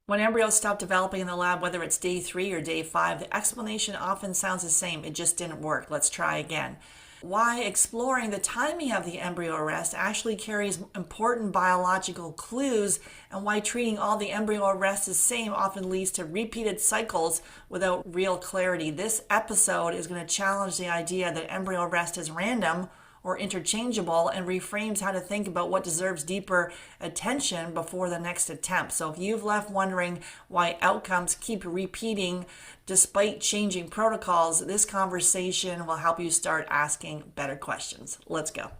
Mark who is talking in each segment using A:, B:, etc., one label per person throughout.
A: When embryos stop developing in the lab, whether it's day 3 or day 5, the explanation often sounds the same. It just didn't work. Let's try again. Why exploring the timing of the embryo arrest actually carries important biological clues, and why treating all the embryo arrests the same often leads to repeated cycles without real clarity. This episode is going to challenge the idea that embryo arrest is random or interchangeable and reframes how to think about what deserves deeper attention before the next attempt. So if you've left wondering why outcomes keep repeating despite changing protocols, this conversation will help you start asking better questions. Let's go.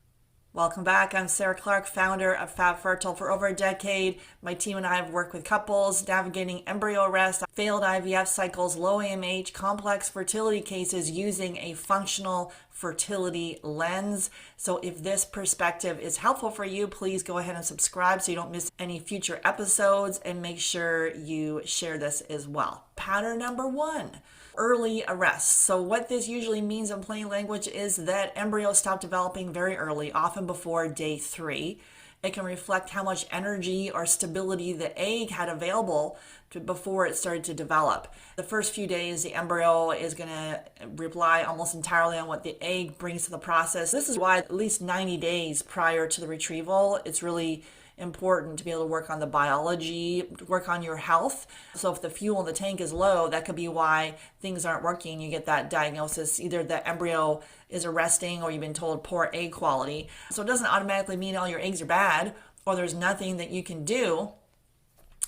A: Welcome back. I'm Sarah Clark, founder of Fab Fertile. For over a decade, my team and I have worked with couples navigating embryo arrest, failed IVF cycles, low AMH, complex fertility cases using a functional fertility lens. So if this perspective is helpful for you, please go ahead and subscribe so you don't miss any future episodes, and make sure you share this as well. Pattern number 1. Early arrest. So what this usually means in plain language is that embryos stop developing very early, often before day 3. It can reflect how much energy or stability the egg had available before it started to develop. The first few days, the embryo is going to rely almost entirely on what the egg brings to the process. This is why at least 90 days prior to the retrieval, it's really important to be able to work on the biology, work on your health. So if the fuel in the tank is low, that could be why things aren't working. You get that diagnosis, either the embryo is arresting or you've been told poor egg quality. So it doesn't automatically mean all your eggs are bad or there's nothing that you can do.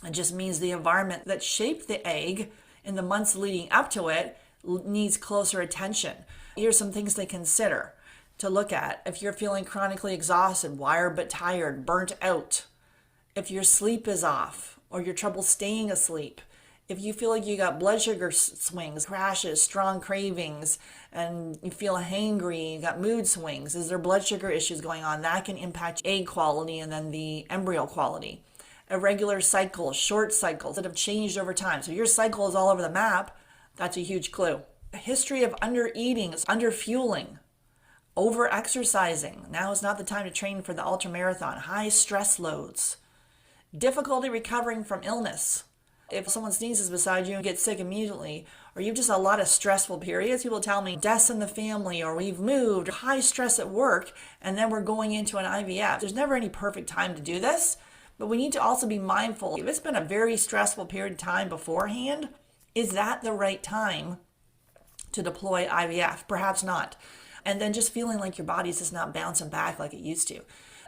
A: It just means the environment that shaped the egg in the months leading up to it needs closer attention. Here's some things to consider, to look at. If you're feeling chronically exhausted, wired but tired, burnt out, if your sleep is off or you're trouble staying asleep, if you feel like you got blood sugar swings, crashes, strong cravings, and you feel hangry, you got mood swings, is there blood sugar issues going on? That can impact egg quality and then the embryo quality. Irregular cycles, short cycles that have changed over time. So your cycle is all over the map. That's a huge clue. A history of under-eating, under-fueling, over-exercising. Now is not the time to train for the ultramarathon. High stress loads. Difficulty recovering from illness. If someone sneezes beside you and gets sick immediately, or you've just a lot of stressful periods, people tell me deaths in the family, or we've moved, or high stress at work, and then we're going into an IVF. There's never any perfect time to do this, but we need to also be mindful. If it's been a very stressful period of time beforehand, is that the right time to deploy IVF? Perhaps not. And then just feeling like your body's just not bouncing back like it used to.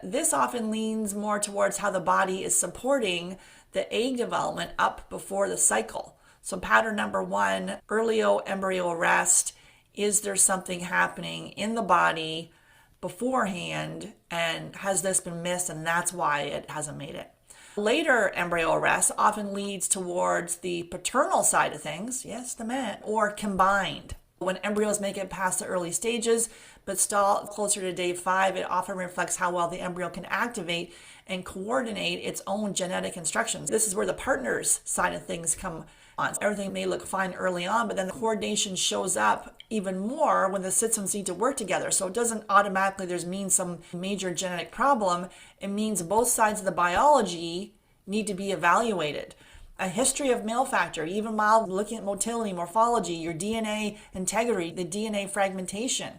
A: This often leans more towards how the body is supporting the egg development up before the cycle. So pattern number 1, early embryo arrest. Is there something happening in the body beforehand, and has this been missed, and that's why it hasn't made it? Later embryo arrest often leads towards the paternal side of things, yes, the man, or combined. When embryos make it past the early stages but stall closer to day 5, it often reflects how well the embryo can activate and coordinate its own genetic instructions. This is where the partner's side of things come on. Everything may look fine early on, but then the coordination shows up even more when the systems need to work together. So it doesn't automatically mean some major genetic problem. It means both sides of the biology need to be evaluated. A history of male factor, even while looking at motility, morphology, your DNA integrity, the DNA fragmentation.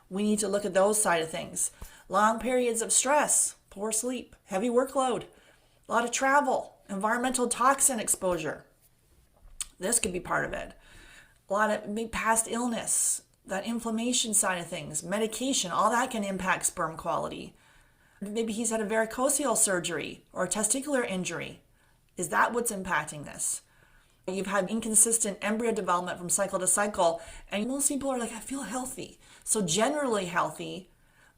A: We need to look at those side of things. Long periods of stress, poor sleep, heavy workload, a lot of travel, environmental toxin exposure. This could be part of it. A lot of maybe past illness, that inflammation side of things, medication, all that can impact sperm quality. Maybe he's had a varicocele surgery or a testicular injury. Is that what's impacting this? You've had inconsistent embryo development from cycle to cycle, and most people are like, I feel healthy. So generally healthy,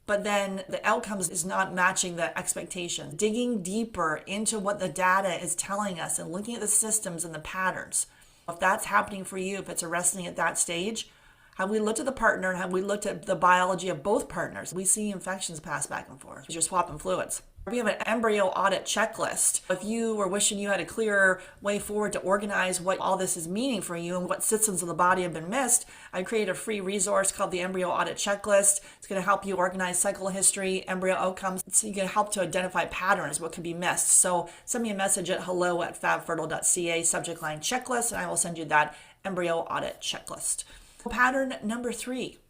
A: but then the outcomes is not matching the expectations. Digging deeper into what the data is telling us and looking at the systems and the patterns. If that's happening for you, if it's arresting at that stage, have we looked at the partner? Have we looked at the biology of both partners? We see infections pass back and forth. You're swapping fluids. We have an embryo audit checklist. If you were wishing you had a clearer way forward to organize what all this is meaning for you and what systems of the body have been missed, I created a free resource called the Embryo Audit Checklist. It's going to help you organize cycle history, embryo outcomes, so you can help to identify patterns, what can be missed. So send me a message at hello@fabfertile.ca, subject line checklist, and I will send you that embryo audit checklist. Pattern number 3.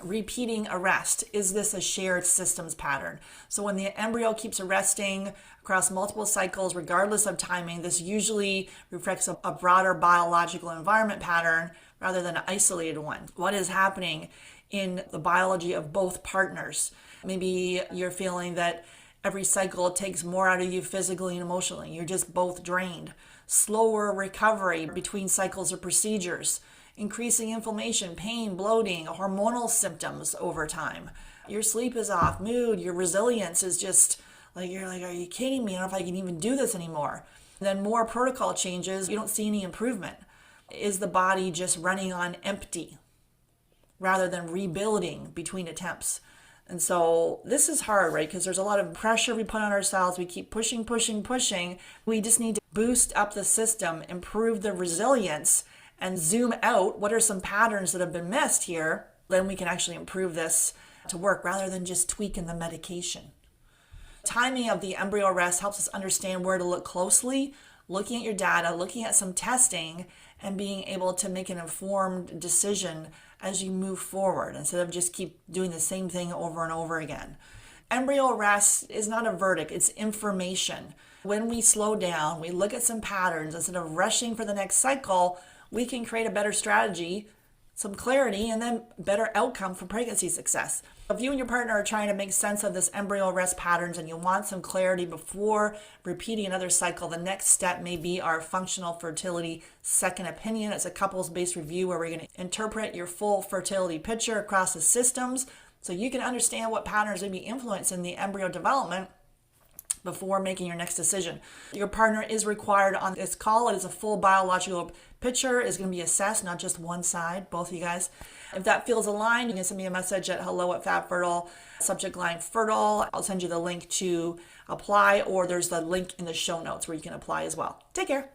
A: Repeating arrest. Is this a shared systems pattern? So when the embryo keeps arresting across multiple cycles, regardless of timing, this usually reflects a broader biological environment pattern rather than an isolated one. What is happening in the biology of both partners? Maybe you're feeling that every cycle takes more out of you physically and emotionally. You're just both drained. Slower recovery between cycles or procedures. Increasing inflammation, pain, bloating, hormonal symptoms over time. Your sleep is off, mood, your resilience is just like, you're like, are you kidding me? I don't know if I can even do this anymore. And then more protocol changes, you don't see any improvement. Is the body just running on empty rather than rebuilding between attempts? And so this is hard, right? Because there's a lot of pressure we put on ourselves. We keep pushing. We just need to boost up the system, improve the resilience, and zoom out. What are some patterns that have been missed here? Then we can actually improve this to work rather than just tweaking the medication. Timing of the embryo arrest helps us understand where to look closely, looking at your data, looking at some testing, and being able to make an informed decision as you move forward instead of just keep doing the same thing over and over again. Embryo arrest is not a verdict, it's information. When we slow down, we look at some patterns instead of rushing for the next cycle, we can create a better strategy, some clarity, and then better outcome for pregnancy success. If you and your partner are trying to make sense of this embryo arrest patterns and you want some clarity before repeating another cycle, the next step may be our functional fertility second opinion. It's a couples-based review where we're going to interpret your full fertility picture across the systems so you can understand what patterns may be influencing the embryo development before making your next decision. Your partner is required on this call. It is a full biological picture. Is going to be assessed, not just one side, both of you guys. If that feels aligned, you can send me a message at hello@fabfertile, subject line fertile. I'll send you the link to apply, or there's the link in the show notes where you can apply as well. Take care.